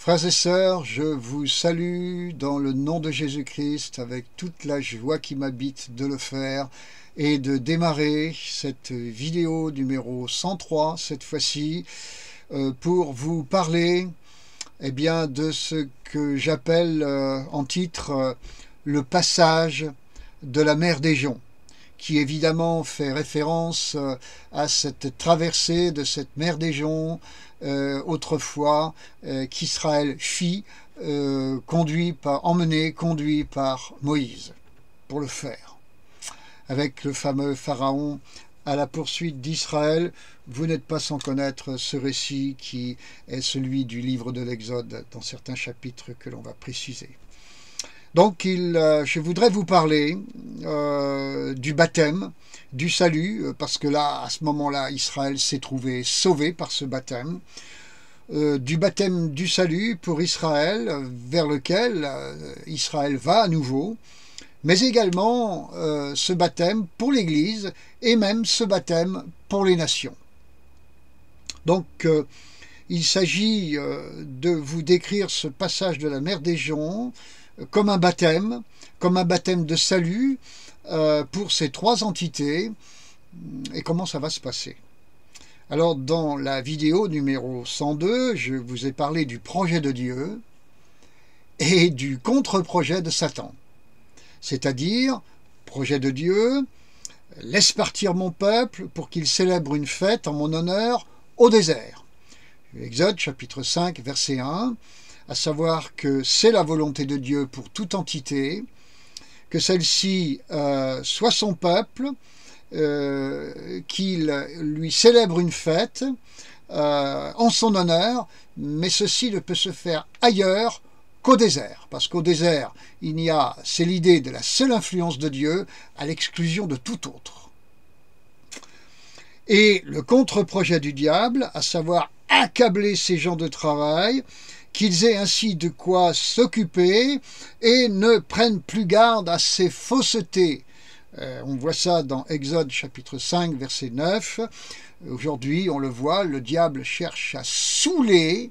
Frères et sœurs, je vous salue dans le nom de Jésus-Christ avec toute la joie qui m'habite de le faire et de démarrer cette vidéo numéro 103 cette fois-ci pour vous parler de ce que j'appelle en titre le passage de la mer des Joncs, qui évidemment fait référence à cette traversée de cette mer des Joncs autrefois qu'Israël fit, conduit par Moïse pour le faire. Avec le fameux Pharaon à la poursuite d'Israël, vous n'êtes pas sans connaître ce récit qui est celui du livre de l'Exode dans certains chapitres que l'on va préciser. Donc je voudrais vous parler du baptême, du salut, parce que là, à ce moment-là, Israël s'est trouvé sauvé par ce baptême, du baptême du salut pour Israël, vers lequel Israël va à nouveau, mais également ce baptême pour l'Église et même ce baptême pour les nations. Donc, il s'agit de vous décrire ce passage de la mer des Joncs comme un baptême de salut pour ces trois entités. Et comment ça va se passer? Alors, dans la vidéo numéro 102, je vous ai parlé du projet de Dieu et du contre-projet de Satan. C'est-à-dire, projet de Dieu, laisse partir mon peuple pour qu'il célèbre une fête en mon honneur au désert. Exode chapitre 5, verset 1, à savoir que c'est la volonté de Dieu pour toute entité, que celle-ci soit son peuple, qu'il lui célèbre une fête en son honneur, mais ceci ne peut se faire ailleurs qu'au désert, parce qu'au désert, c'est l'idée de la seule influence de Dieu à l'exclusion de tout autre. Et le contre-projet du diable, à savoir accabler ces gens de travail, qu'ils aient ainsi de quoi s'occuper et ne prennent plus garde à ces faussetés. On voit ça dans Exode chapitre 5, verset 9. Aujourd'hui, on le voit, le diable cherche à saouler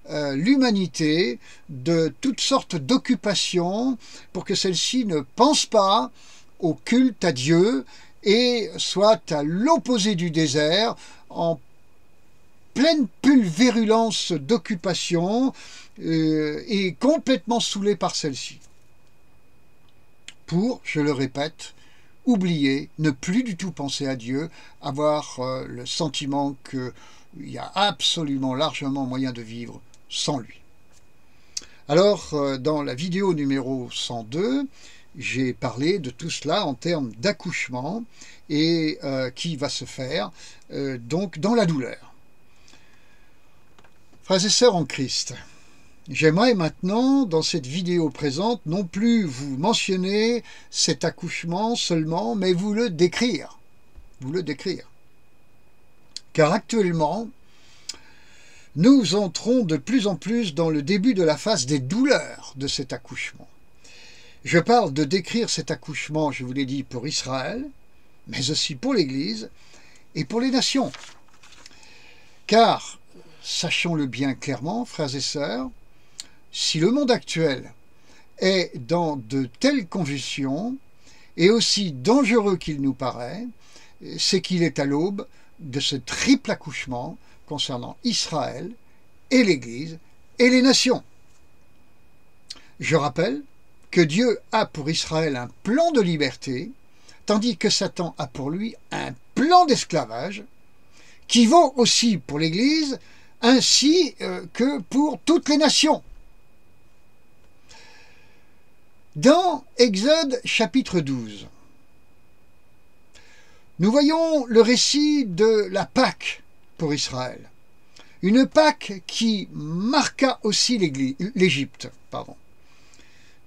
l'humanité de toutes sortes d'occupations pour que celle-ci ne pense pas au culte à Dieu et soit à l'opposé du désert, en pleine pulvérulence d'occupation et complètement saoulé par celle-ci. Pour, je le répète, oublier, ne plus du tout penser à Dieu, avoir le sentiment qu'il y a absolument largement moyen de vivre sans lui. Alors, dans la vidéo numéro 102, j'ai parlé de tout cela en termes d'accouchement et qui va se faire donc dans la douleur. Frères et sœurs en Christ, j'aimerais maintenant, dans cette vidéo présente, non plus vous mentionner cet accouchement seulement, mais vous le décrire. Car actuellement, nous entrons de plus en plus dans le début de la phase des douleurs de cet accouchement. Je parle de décrire cet accouchement, je vous l'ai dit, pour Israël, mais aussi pour l'Église et pour les nations. Car, sachons-le bien clairement, frères et sœurs, si le monde actuel est dans de telles convulsions, et aussi dangereux qu'il nous paraît, c'est qu'il est à l'aube de ce triple accouchement concernant Israël et l'Église et les nations. Je rappelle que Dieu a pour Israël un plan de liberté, tandis que Satan a pour lui un plan d'esclavage, qui vaut aussi pour l'Église ainsi que pour toutes les nations. Dans Exode chapitre 12, nous voyons le récit de la Pâque pour Israël. Une Pâque qui marqua aussi l'Égypte.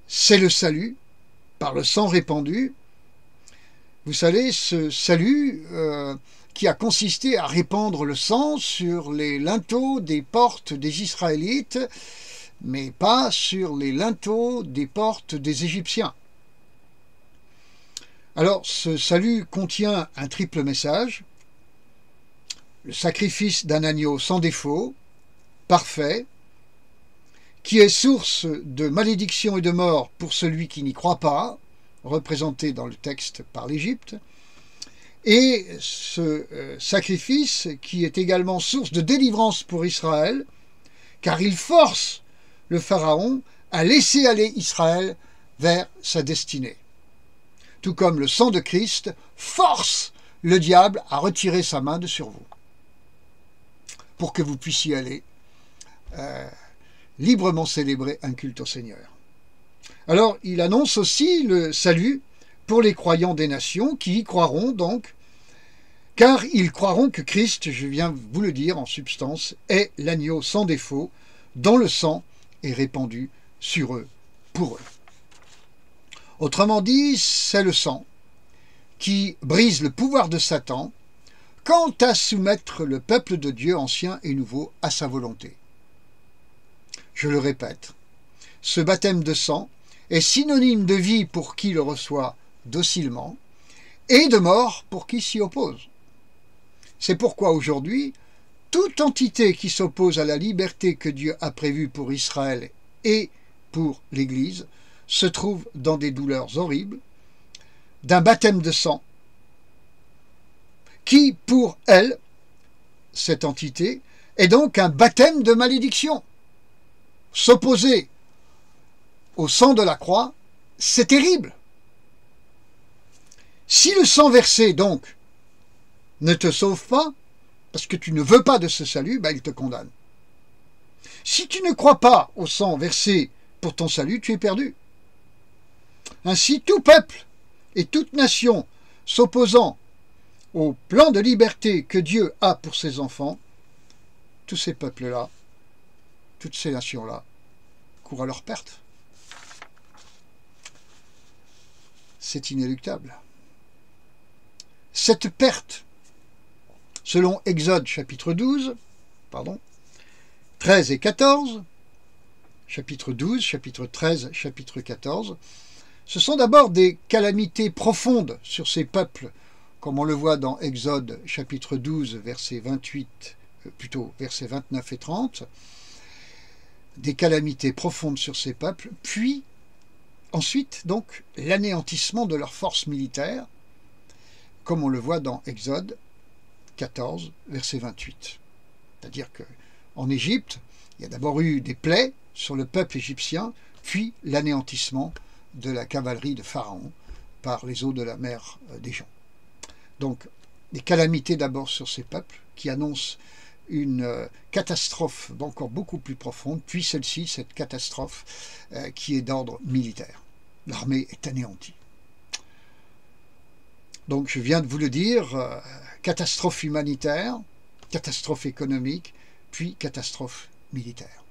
C'est le salut par le sang répandu. Vous savez, ce salut qui a consisté à répandre le sang sur les linteaux des portes des Israélites, mais pas sur les linteaux des portes des Égyptiens. Alors, ce salut contient un triple message: le sacrifice d'un agneau sans défaut, parfait, qui est source de malédiction et de mort pour celui qui n'y croit pas, représenté dans le texte par l'Égypte, et ce sacrifice qui est également source de délivrance pour Israël, car il force le Pharaon à laisser aller Israël vers sa destinée. Tout comme le sang de Christ force le diable à retirer sa main de sur vous, pour que vous puissiez aller librement célébrer un culte au Seigneur. Alors, il annonce aussi le salut pour les croyants des nations qui y croiront donc, car ils croiront que Christ, je viens vous le dire en substance, est l'agneau sans défaut, dont le sang est répandu sur eux, pour eux. Autrement dit, c'est le sang qui brise le pouvoir de Satan quant à soumettre le peuple de Dieu ancien et nouveau à sa volonté. Je le répète, ce baptême de sang est synonyme de vie pour qui le reçoit docilement et de mort pour qui s'y oppose. C'est pourquoi aujourd'hui, toute entité qui s'oppose à la liberté que Dieu a prévue pour Israël et pour l'Église se trouve dans des douleurs horribles, d'un baptême de sang qui, pour elle, cette entité, est donc un baptême de malédiction. S'opposer au sang de la croix, c'est terrible. Si le sang versé, donc, ne te sauve pas, parce que tu ne veux pas de ce salut, il te condamne. Si tu ne crois pas au sang versé pour ton salut, tu es perdu. Ainsi, tout peuple et toute nation s'opposant au plan de liberté que Dieu a pour ses enfants, tous ces peuples-là, toutes ces nations-là, courent à leur perte. C'est inéluctable. Cette perte, selon Exode chapitre 13 et 14, chapitre 12, chapitre 13, chapitre 14, ce sont d'abord des calamités profondes sur ces peuples, comme on le voit dans Exode chapitre 12, versets 29 et 30, des calamités profondes sur ces peuples, puis ensuite donc l'anéantissement de leurs forces militaires, comme on le voit dans Exode 14, verset 28. C'est-à-dire qu'en Égypte, il y a d'abord eu des plaies sur le peuple égyptien, puis l'anéantissement de la cavalerie de Pharaon par les eaux de la mer des gens. Donc, des calamités d'abord sur ces peuples qui annoncent une catastrophe encore beaucoup plus profonde, puis celle-ci, cette catastrophe qui est d'ordre militaire. L'armée est anéantie. Donc, je viens de vous le dire, catastrophe humanitaire, catastrophe économique, puis catastrophe militaire.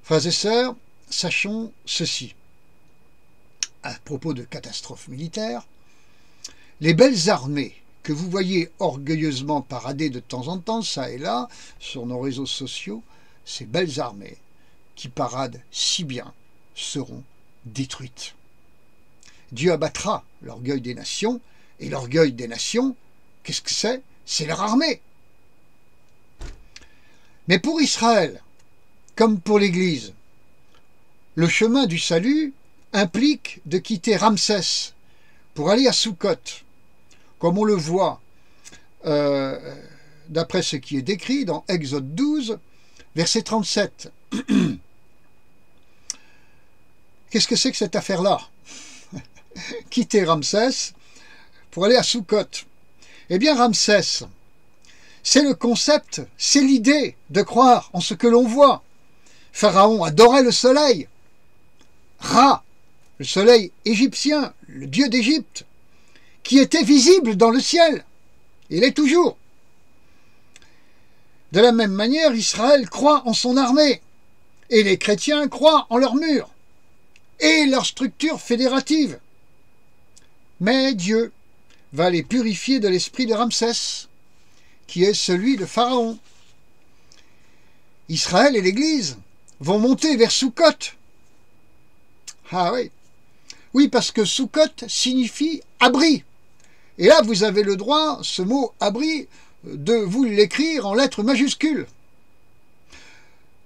Frères et sœurs, sachons ceci. À propos de catastrophe militaire, les belles armées que vous voyez orgueilleusement parader de temps en temps, ça et là, sur nos réseaux sociaux, ces belles armées qui paradent si bien seront détruites. Dieu abattra l'orgueil des nations, et l'orgueil des nations, qu'est-ce que c'est? C'est leur armée. Mais pour Israël, comme pour l'Église, le chemin du salut implique de quitter Ramsès pour aller à Sukkot, comme on le voit d'après ce qui est décrit dans Exode 12, verset 37. Qu'est-ce que c'est que cette affaire-là? Quitter Ramsès pour aller à Sukkot. Eh bien, Ramsès, c'est le concept, c'est l'idée de croire en ce que l'on voit. Pharaon adorait le soleil. Ra, le soleil égyptien, le dieu d'Égypte, qui était visible dans le ciel. Il est toujours. De la même manière, Israël croit en son armée, et les chrétiens croient en leurs murs, et leur structure fédérative. Mais Dieu va les purifier de l'esprit de Ramsès, qui est celui de Pharaon. Israël et l'Église vont monter vers Sukkot. Ah oui. Oui, parce que Sukkot signifie abri. Et là, vous avez le droit, ce mot abri, de vous l'écrire en lettres majuscules.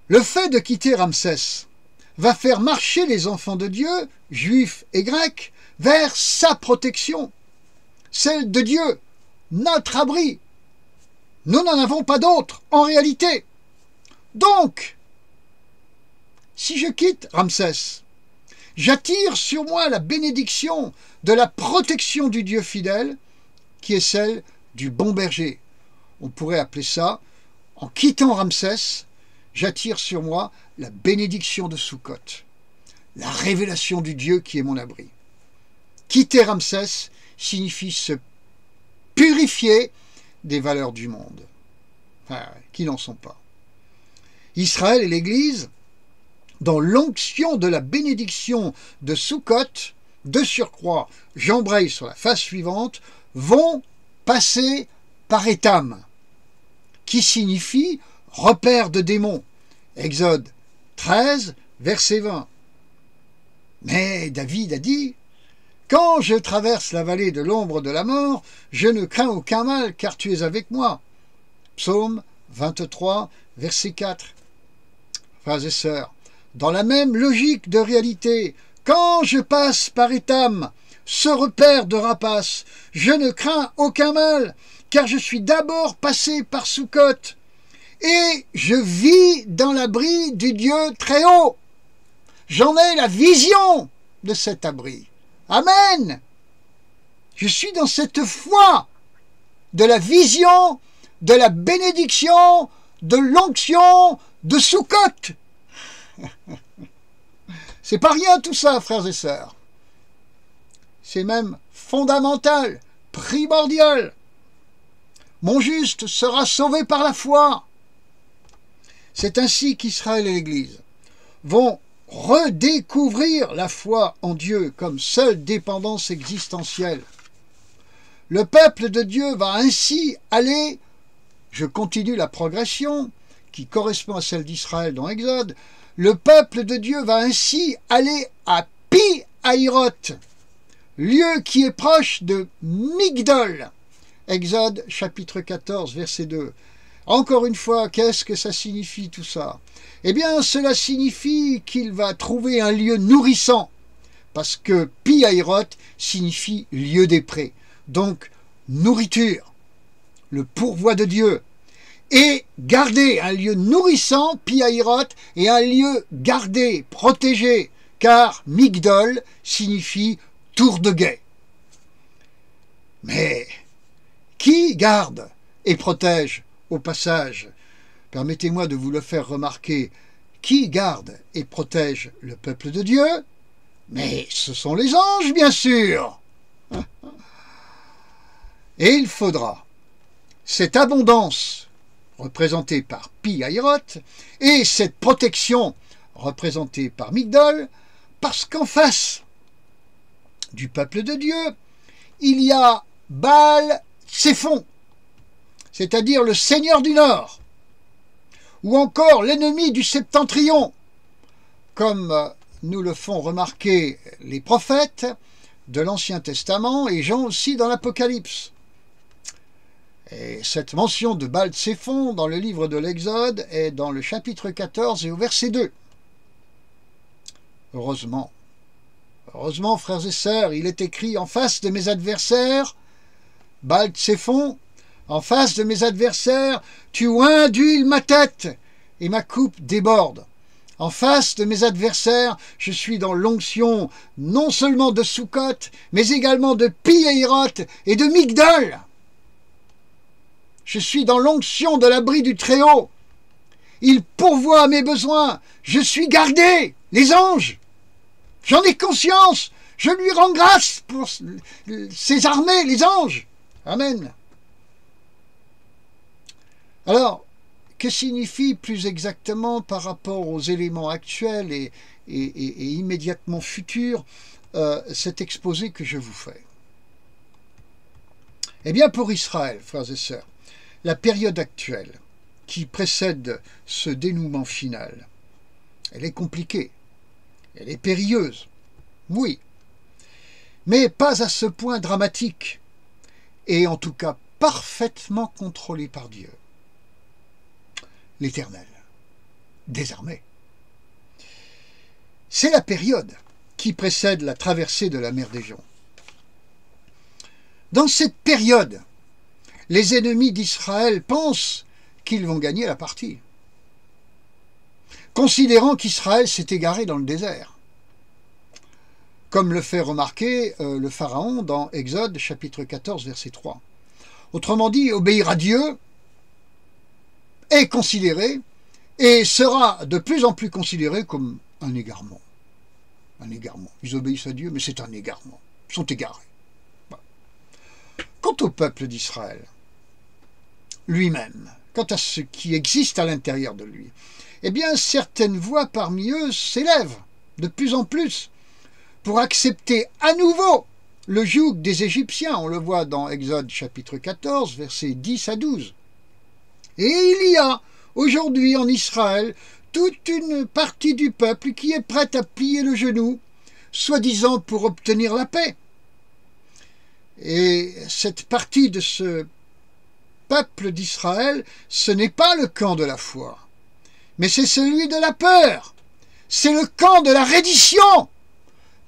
Le fait de quitter Ramsès va faire marcher les enfants de Dieu, juifs et grecs, vers sa protection, celle de Dieu, notre abri. Nous n'en avons pas d'autre, en réalité. Donc, si je quitte Ramsès, j'attire sur moi la bénédiction de la protection du Dieu fidèle, qui est celle du bon berger. On pourrait appeler ça, en quittant Ramsès, j'attire sur moi la bénédiction de Sukkot, la révélation du Dieu qui est mon abri. Quitter Ramsès signifie se purifier des valeurs du monde, enfin, qui n'en sont pas. Israël et l'Église, dans l'onction de la bénédiction de Sukkot, de surcroît, j'embraye sur la phase suivante, vont passer par Étam, qui signifie repère de démons. Exode 13, verset 20. Mais David a dit, « Quand je traverse la vallée de l'ombre de la mort, je ne crains aucun mal, car tu es avec moi. » Psaume 23, verset 4. Frères et sœurs, dans la même logique de réalité, quand je passe par Étam, ce repère de rapaces, je ne crains aucun mal, car je suis d'abord passé par Sukkot, et je vis dans l'abri du Dieu très haut. J'en ai la vision de cet abri. Amen. Je suis dans cette foi de la vision, de la bénédiction, de l'onction de Sukkot. C'est pas rien tout ça, frères et sœurs. C'est même fondamental, primordial. Mon juste sera sauvé par la foi. C'est ainsi qu'Israël et l'Église vont redécouvrir la foi en Dieu comme seule dépendance existentielle. Le peuple de Dieu va ainsi aller, je continue la progression qui correspond à celle d'Israël dans Exode, le peuple de Dieu va ainsi aller à Pi-Hahiroth, lieu qui est proche de Migdol. Exode chapitre 14, verset 2. Encore une fois, qu'est-ce que ça signifie tout ça? Eh bien, cela signifie qu'il va trouver un lieu nourrissant, parce que Pi-Hahiroth signifie lieu des prés, donc nourriture, le pourvoi de Dieu. Et garder un lieu nourrissant, Pi-Hahiroth, et un lieu gardé, protégé, car Migdol signifie tour de guet. Mais qui garde et protège au passage? Permettez-moi de vous le faire remarquer. Qui garde et protège le peuple de Dieu? Mais ce sont les anges, bien sûr. Et il faudra cette abondance représentée par Pi-Hahiroth et cette protection représentée par Migdol, parce qu'en face du peuple de Dieu, il y a Baal-Tséphon, c'est-à-dire le seigneur du Nord, ou encore l'ennemi du septentrion, comme nous le font remarquer les prophètes de l'Ancien Testament et Jean aussi dans l'Apocalypse. Et cette mention de Baal-Tséphon dans le livre de l'Exode est dans le chapitre 14 et au verset 2. Heureusement, frères et sœurs, il est écrit en face de mes adversaires, Baal-Tséphon, en face de mes adversaires, tu oins d'huile ma tête et ma coupe déborde. En face de mes adversaires, je suis dans l'onction non seulement de Sukkot, mais également de Pi-Hahiroth et de Migdol. Je suis dans l'onction de l'abri du Très-Haut. Il pourvoit à mes besoins. Je suis gardé, les anges. J'en ai conscience. Je lui rends grâce pour ses armées, les anges. Amen. Alors, que signifie plus exactement par rapport aux éléments actuels et immédiatement futurs cet exposé que je vous fais? Eh bien, pour Israël, frères et sœurs, la période actuelle qui précède ce dénouement final, elle est compliquée, elle est périlleuse, oui, mais pas à ce point dramatique, et en tout cas parfaitement contrôlée par Dieu, l'Éternel. désarmés. C'est la période qui précède la traversée de la mer des Joncs. Dans cette période, les ennemis d'Israël pensent qu'ils vont gagner la partie, considérant qu'Israël s'est égaré dans le désert, comme le fait remarquer le Pharaon dans Exode chapitre 14 verset 3. Autrement dit, obéir à Dieu est considéré et sera de plus en plus considéré comme un égarement. Un égarement. Ils obéissent à Dieu, mais c'est un égarement. Ils sont égarés. Voilà. Quant au peuple d'Israël, lui-même, quant à ce qui existe à l'intérieur de lui, eh bien, certaines voix parmi eux s'élèvent de plus en plus pour accepter à nouveau le joug des Égyptiens. On le voit dans Exode chapitre 14, versets 10 à 12. Et il y a aujourd'hui en Israël toute une partie du peuple qui est prête à plier le genou, soi-disant pour obtenir la paix. Et cette partie de ce peuple d'Israël, ce n'est pas le camp de la foi, mais c'est celui de la peur. C'est le camp de la reddition.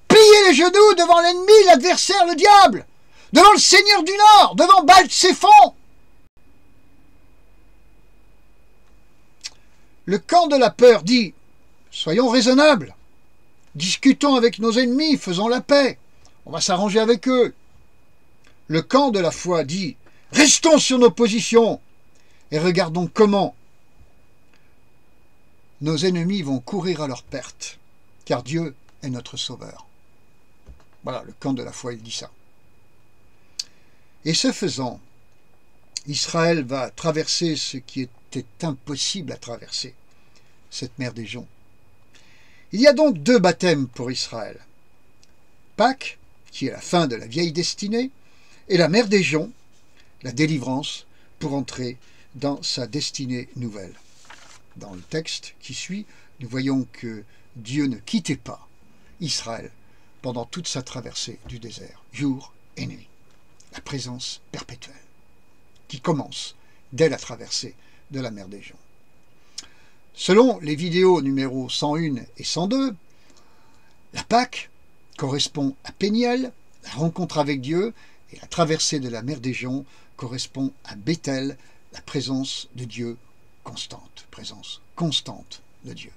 Plier les genoux devant l'ennemi, l'adversaire, le diable, devant le Seigneur du Nord, devant Baal-Tséphon. Le camp de la peur dit « Soyons raisonnables, discutons avec nos ennemis, faisons la paix, on va s'arranger avec eux. » Le camp de la foi dit « Restons sur nos positions et regardons comment nos ennemis vont courir à leur perte, car Dieu est notre sauveur. » Voilà, le camp de la foi, il dit ça. Et ce faisant, Israël va traverser ce qui était impossible à traverser, cette mer des Joncs. Il y a donc deux baptêmes pour Israël. Pâques, qui est la fin de la vieille destinée, et la mer des Joncs, la délivrance, pour entrer dans sa destinée nouvelle. Dans le texte qui suit, nous voyons que Dieu ne quittait pas Israël pendant toute sa traversée du désert, jour et nuit. La présence perpétuelle, qui commence dès la traversée de la mer des Joncs. Selon les vidéos numéros 101 et 102, la Pâque correspond à Péniel, la rencontre avec Dieu, et la traversée de la mer des Joncs correspond à Béthel, la présence de Dieu constante, présence constante de Dieu.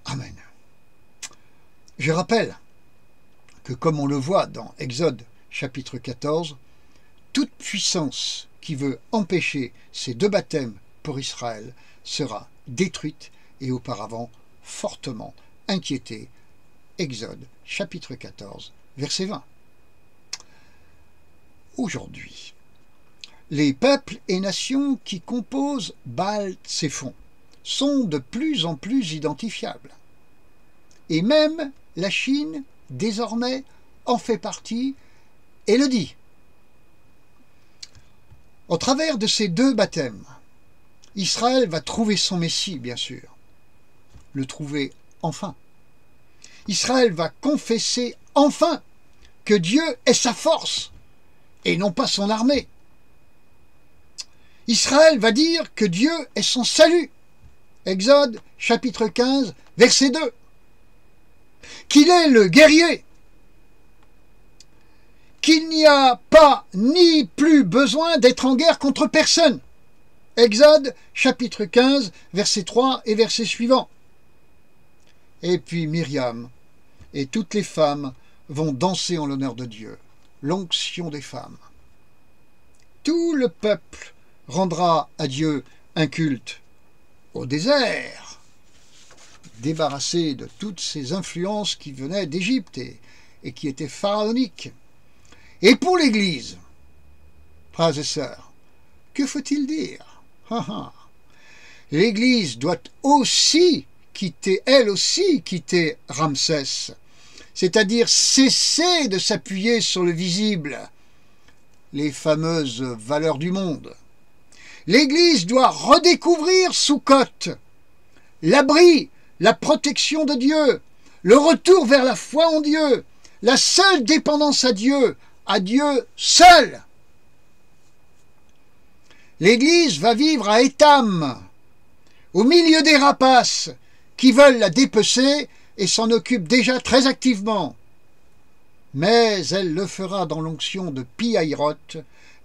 Amen. Je rappelle que, comme on le voit dans Exode chapitre 14, toute puissance qui veut empêcher ces deux baptêmes pour Israël sera détruite et auparavant fortement inquiétée. Exode chapitre 14, verset 20. Aujourd'hui, les peuples et nations qui composent Baal-Tséphon sont de plus en plus identifiables. Et même la Chine, désormais, en fait partie et le dit. Au travers de ces deux baptêmes, Israël va trouver son Messie, bien sûr, le trouver enfin. Israël va confesser enfin que Dieu est sa force et non pas son armée. Israël va dire que Dieu est son salut. Exode chapitre 15, verset 2. Qu'il est le guerrier. Qu'il n'y a pas ni plus besoin d'être en guerre contre personne. Exode chapitre 15, verset 3 et verset suivant. Et puis Myriam et toutes les femmes vont danser en l'honneur de Dieu, l'onction des femmes. Tout le peuple rendra à Dieu un culte au désert, débarrassé de toutes ces influences qui venaient d'Égypte et qui étaient pharaoniques. Et pour l'Église, frères et sœurs, que faut-il dire? L'Église doit aussi elle aussi quitter Ramsès, c'est-à-dire cesser de s'appuyer sur le visible, les fameuses valeurs du monde. L'Église doit redécouvrir Soukhot, l'abri, la protection de Dieu, le retour vers la foi en Dieu, la seule dépendance à Dieu seul. L'Église va vivre à Étam, au milieu des rapaces qui veulent la dépecer et s'en occupent déjà très activement. Mais elle le fera dans l'onction de Pi-Hahiroth,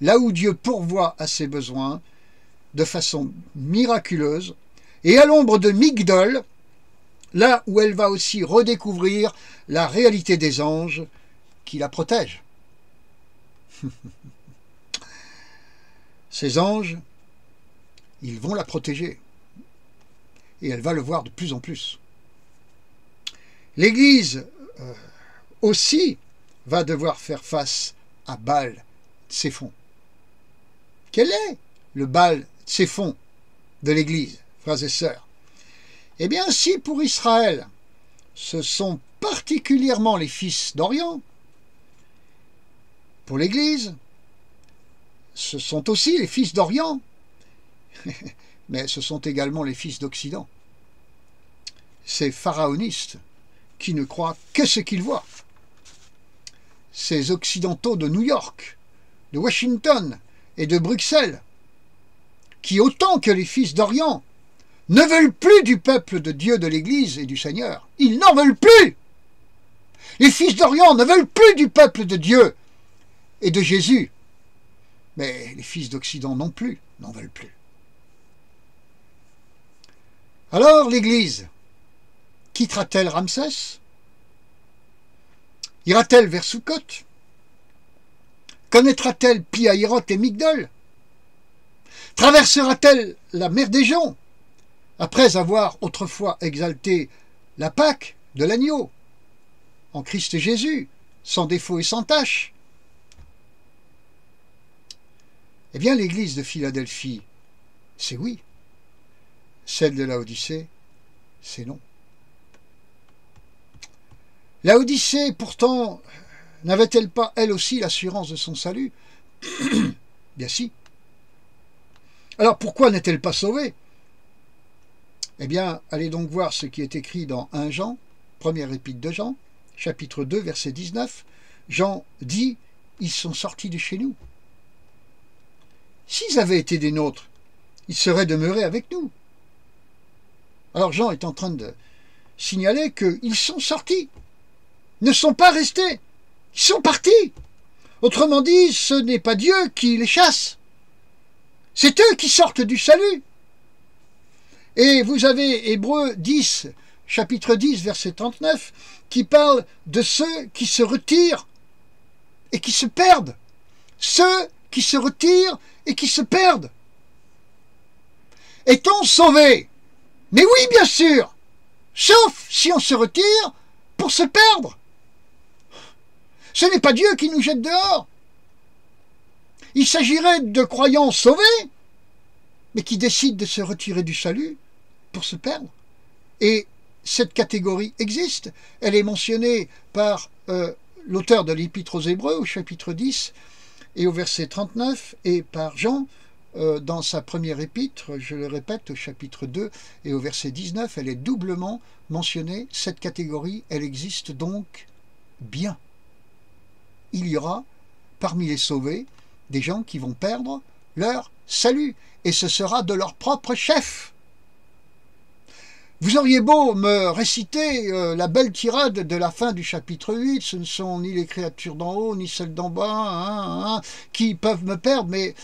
là où Dieu pourvoit à ses besoins, de façon miraculeuse, et à l'ombre de Migdol, là où elle va aussi redécouvrir la réalité des anges qui la protègent. Ces anges, ils vont la protéger. Et elle va le voir de plus en plus. L'Église aussi va devoir faire face à Baal Tséphon. Quel est le Baal Tséphon de l'Église, frères et sœurs? Eh bien, si pour Israël, ce sont particulièrement les fils d'Orient, pour l'Église, ce sont aussi les fils d'Orient, mais ce sont également les fils d'Occident. Ces pharaonistes qui ne croient que ce qu'ils voient. Ces occidentaux de New York, de Washington et de Bruxelles, qui autant que les fils d'Orient ne veulent plus du peuple de Dieu, de l'Église et du Seigneur. Ils n'en veulent plus. Les fils d'Orient ne veulent plus du peuple de Dieu et de Jésus. Mais les fils d'Occident non plus n'en veulent plus. Alors l'Église quittera-t-elle Ramsès? Ira-t-elle vers Sukkot? Connaîtra-t-elle Pi-Hahiroth et Migdol? Traversera-t-elle la mer des Joncs, après avoir autrefois exalté la Pâque de l'agneau, en Christ Jésus, sans défaut et sans tache? Eh bien, l'Église de Philadelphie, c'est oui. Celle de Laodicée, c'est non. Laodicée, pourtant, n'avait-elle pas, elle aussi, l'assurance de son salut? Bien si. Alors, pourquoi n'est-elle pas sauvée? Eh bien, allez donc voir ce qui est écrit dans 1 Jean, première épître de Jean, chapitre 2, verset 19. Jean dit, ils sont sortis de chez nous. S'ils avaient été des nôtres, ils seraient demeurés avec nous. Alors Jean est en train de signaler qu'ils sont sortis, ne sont pas restés, ils sont partis. Autrement dit, ce n'est pas Dieu qui les chasse, c'est eux qui sortent du salut. Et vous avez Hébreux 10, chapitre 10, verset 39, qui parle de ceux qui se retirent et qui se perdent. Ceux qui se retirent et qui se perdent. Est-on sauvés? Mais oui, bien sûr, sauf si on se retire pour se perdre. Ce n'est pas Dieu qui nous jette dehors. Il s'agirait de croyants sauvés, mais qui décident de se retirer du salut pour se perdre. Et cette catégorie existe. Elle est mentionnée par l'auteur de l'Épître aux Hébreux au chapitre 10 et au verset 39, et par Jean dans sa première épître, je le répète, au chapitre 2 et au verset 19, elle est doublement mentionnée. Cette catégorie, elle existe donc bien. Il y aura parmi les sauvés des gens qui vont perdre leur salut, et ce sera de leur propre chef. Vous auriez beau me réciter la belle tirade de la fin du chapitre 8, ce ne sont ni les créatures d'en haut, ni celles d'en bas, qui peuvent me perdre, mais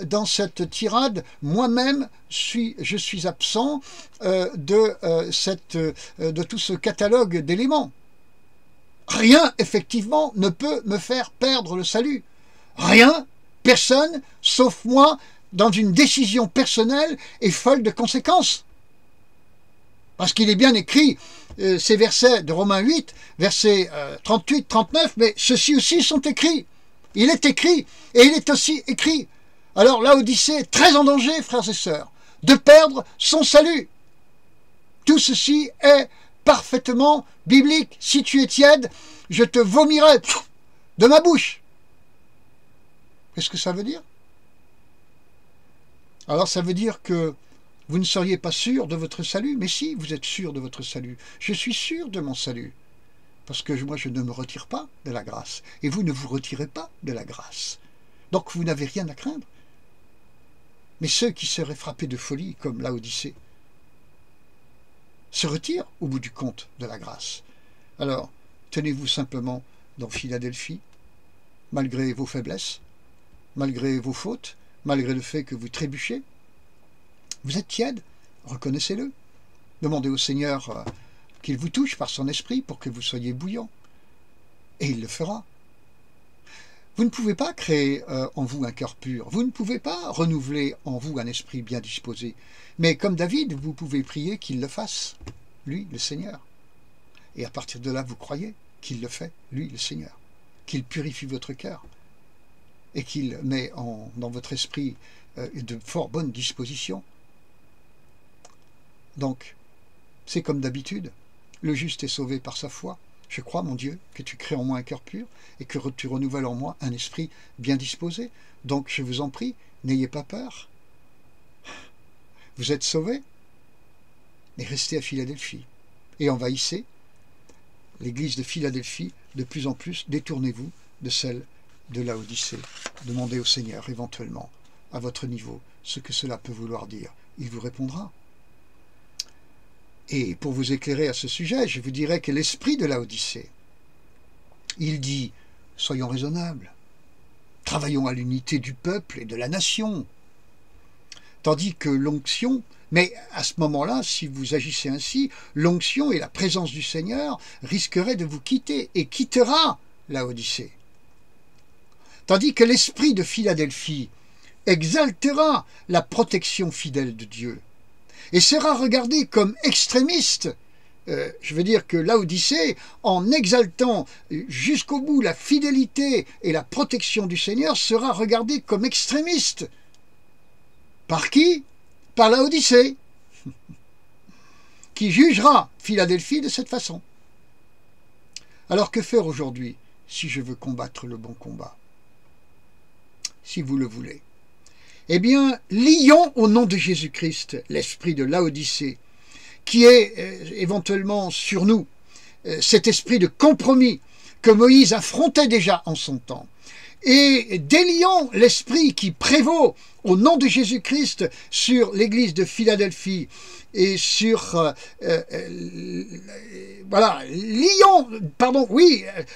dans cette tirade, moi-même, je suis absent de tout ce catalogue d'éléments. Rien, effectivement, ne peut me faire perdre le salut. Rien, personne, sauf moi, dans une décision personnelle et folle de conséquences. Parce qu'il est bien écrit, ces versets de Romains 8, versets 38, 39, mais ceux-ci aussi sont écrits. Il est écrit, et il est aussi écrit. Alors Laodicée est très en danger, frères et sœurs, de perdre son salut. Tout ceci est parfaitement biblique. Si tu es tiède, je te vomirai de ma bouche. Qu'est-ce que ça veut dire? Alors ça veut dire que vous ne seriez pas sûr de votre salut? Mais si, vous êtes sûr de votre salut. Je suis sûr de mon salut. Parce que moi, je ne me retire pas de la grâce. Et vous ne vous retirez pas de la grâce. Donc vous n'avez rien à craindre. Mais ceux qui seraient frappés de folie, comme Laodicée, se retire au bout du compte de la grâce. Alors, tenez-vous simplement dans Philadelphie, malgré vos faiblesses, malgré vos fautes, malgré le fait que vous trébuchez. Vous êtes tiède, reconnaissez-le. Demandez au Seigneur qu'il vous touche par son esprit pour que vous soyez bouillant. Et il le fera. Vous ne pouvez pas créer en vous un cœur pur. Vous ne pouvez pas renouveler en vous un esprit bien disposé. Mais comme David, vous pouvez prier qu'il le fasse, lui, le Seigneur. Et à partir de là, vous croyez qu'il le fait, lui, le Seigneur. Qu'il purifie votre cœur et qu'il met dans votre esprit de fort bonnes dispositions. Donc, c'est comme d'habitude, le juste est sauvé par sa foi. Je crois, mon Dieu, que tu crées en moi un cœur pur et que tu renouvelles en moi un esprit bien disposé. Donc, je vous en prie, n'ayez pas peur. Vous êtes sauvés, mais restez à Philadelphie et envahissez l'église de Philadelphie de plus en plus. Détournez-vous de celle de Laodicée. Demandez au Seigneur, éventuellement, à votre niveau, ce que cela peut vouloir dire. Il vous répondra. Et pour vous éclairer à ce sujet, je vous dirais que l'esprit de Laodicée, il dit, soyons raisonnables, travaillons à l'unité du peuple et de la nation. Tandis que l'onction, mais à ce moment-là, si vous agissez ainsi, l'onction et la présence du Seigneur risqueraient de vous quitter et quittera Laodicée. Tandis que l'esprit de Philadelphie exaltera la protection fidèle de Dieu et sera regardé comme extrémiste. Je veux dire que Laodicée, en exaltant jusqu'au bout la fidélité et la protection du Seigneur, sera regardée comme extrémiste. Par qui? Par Laodicée, qui jugera Philadelphie de cette façon. Alors que faire aujourd'hui si je veux combattre le bon combat? Si vous le voulez. Eh bien, lions au nom de Jésus-Christ l'esprit de Laodicée, qui est éventuellement sur nous, cet esprit de compromis que Moïse affrontait déjà en son temps. Et délions l'esprit qui prévaut au nom de Jésus-Christ sur l'église de Philadelphie et sur voilà,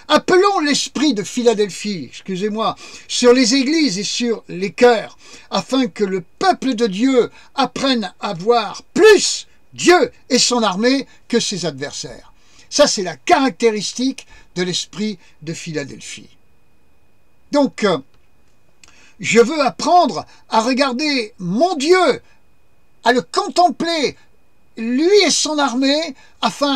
appelons l'esprit de Philadelphie, excusez-moi, sur les églises et sur les cœurs, afin que le peuple de Dieu apprenne à voir plus Dieu et son armée que ses adversaires. Ça, c'est la caractéristique de l'esprit de Philadelphie. Donc, je veux apprendre à regarder mon Dieu, à le contempler, lui et son armée,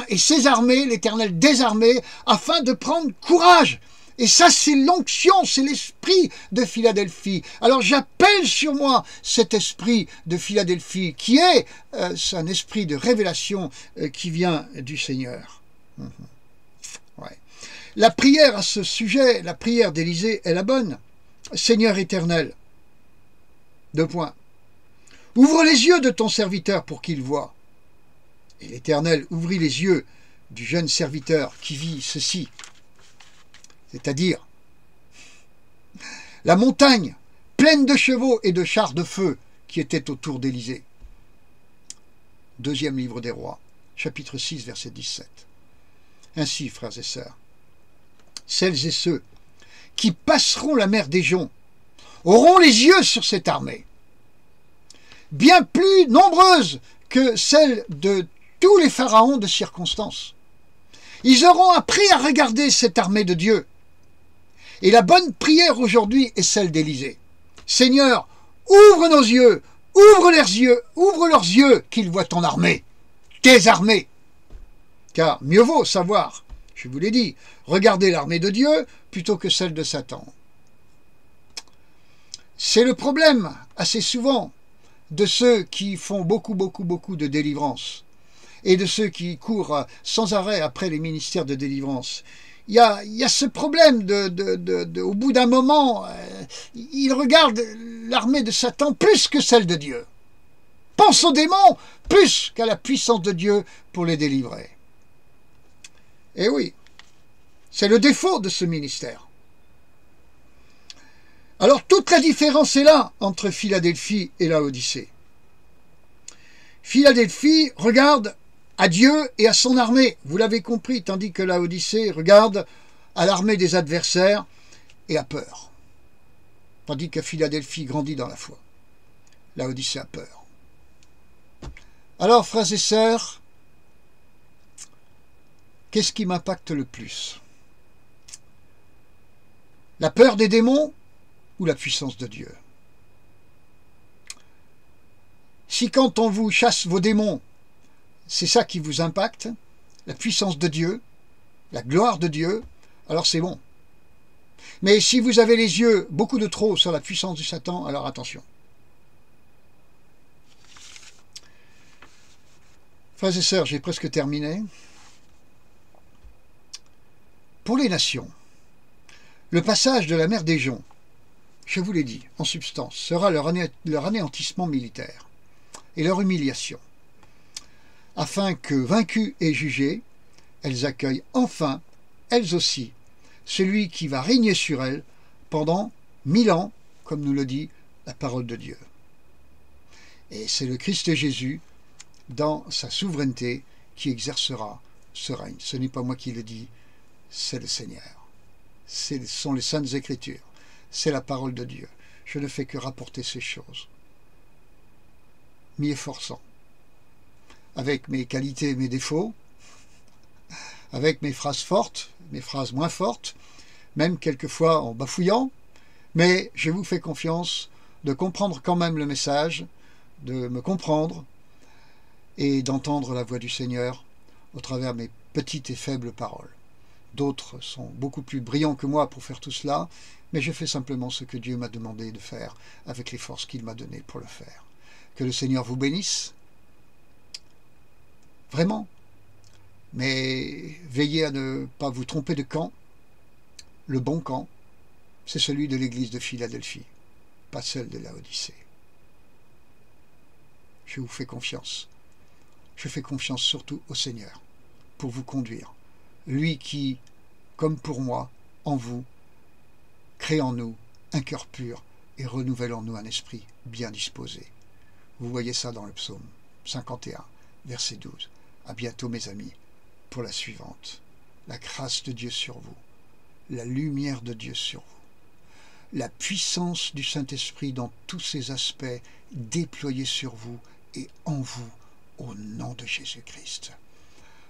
et ses armées, l'Éternel des armées, afin de prendre courage. Et ça, c'est l'onction, c'est l'esprit de Philadelphie. Alors j'appelle sur moi cet esprit de Philadelphie, qui est un esprit de révélation qui vient du Seigneur. Ouais. La prière à ce sujet, la prière d'Élisée est la bonne. Seigneur éternel, 2 points. Ouvre les yeux de ton serviteur pour qu'il voie. Et l'Éternel ouvrit les yeux du jeune serviteur qui vit ceci, c'est-à-dire la montagne pleine de chevaux et de chars de feu qui étaient autour d'Élisée. 2e livre des Rois, chapitre 6, verset 17. Ainsi, frères et sœurs, celles et ceux qui passeront la mer des Joncs auront les yeux sur cette armée, bien plus nombreuse que celle de tous les pharaons de circonstance. Ils auront appris à regarder cette armée de Dieu. Et la bonne prière aujourd'hui est celle d'Élisée. Seigneur, ouvre nos yeux, ouvre leurs yeux qu'ils voient ton armée, tes armées. Car mieux vaut savoir, je vous l'ai dit, regarder l'armée de Dieu plutôt que celle de Satan. C'est le problème, assez souvent, de ceux qui font beaucoup de délivrance et de ceux qui courent sans arrêt après les ministères de délivrance. Il y a ce problème au bout d'un moment, ils regardent l'armée de Satan plus que celle de Dieu. Pense aux démons plus qu'à la puissance de Dieu pour les délivrer. Eh oui, c'est le défaut de ce ministère. Alors toute la différence est là entre Philadelphie et Laodicée. Philadelphie regarde à Dieu et à son armée. Vous l'avez compris, tandis que Laodicée regarde à l'armée des adversaires et a peur. Tandis que Philadelphie grandit dans la foi. Laodicée a peur. Alors, frères et sœurs, qu'est-ce qui m'impacte le plus? La peur des démons ou la puissance de Dieu? Si quand on vous chasse vos démons, c'est ça qui vous impacte, la puissance de Dieu, la gloire de Dieu, alors c'est bon. Mais si vous avez les yeux beaucoup de trop sur la puissance du Satan, alors attention. Frères et sœurs, j'ai presque terminé. Pour les nations, le passage de la mer des Joncs, je vous l'ai dit, en substance, sera leur anéantissement militaire et leur humiliation, afin que, vaincues et jugées, elles accueillent enfin, elles aussi, celui qui va régner sur elles pendant 1000 ans, comme nous le dit la parole de Dieu. Et c'est le Christ Jésus, dans sa souveraineté, qui exercera ce règne. Ce n'est pas moi qui le dis, c'est le Seigneur. Ce sont les Saintes Écritures. C'est la parole de Dieu. Je ne fais que rapporter ces choses, m'y efforçant, avec mes qualités et mes défauts, avec mes phrases fortes, mes phrases moins fortes, même quelquefois en bafouillant, mais je vous fais confiance de comprendre quand même le message, de me comprendre et d'entendre la voix du Seigneur au travers mes petites et faibles paroles. D'autres sont beaucoup plus brillants que moi pour faire tout cela, mais je fais simplement ce que Dieu m'a demandé de faire avec les forces qu'il m'a données pour le faire. Que le Seigneur vous bénisse, vraiment, mais veillez à ne pas vous tromper de camp. Le bon camp, c'est celui de l'église de Philadelphie, pas celle de Laodicée. Je vous fais confiance. Je fais confiance surtout au Seigneur pour vous conduire. Lui qui, comme pour moi, en vous, crée en nous un cœur pur et renouvelle en nous un esprit bien disposé. Vous voyez ça dans le psaume 51, verset 12. À bientôt mes amis, pour la suivante. La grâce de Dieu sur vous, la lumière de Dieu sur vous, la puissance du Saint-Esprit dans tous ses aspects déployés sur vous et en vous, au nom de Jésus-Christ.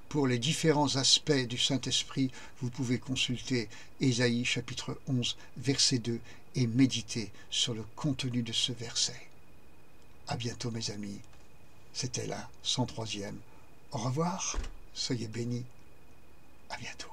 Pour les différents aspects du Saint-Esprit, vous pouvez consulter Ésaïe chapitre 11, verset 2 et méditer sur le contenu de ce verset. À bientôt mes amis. C'était la 103e. Au revoir. Soyez bénis. À bientôt.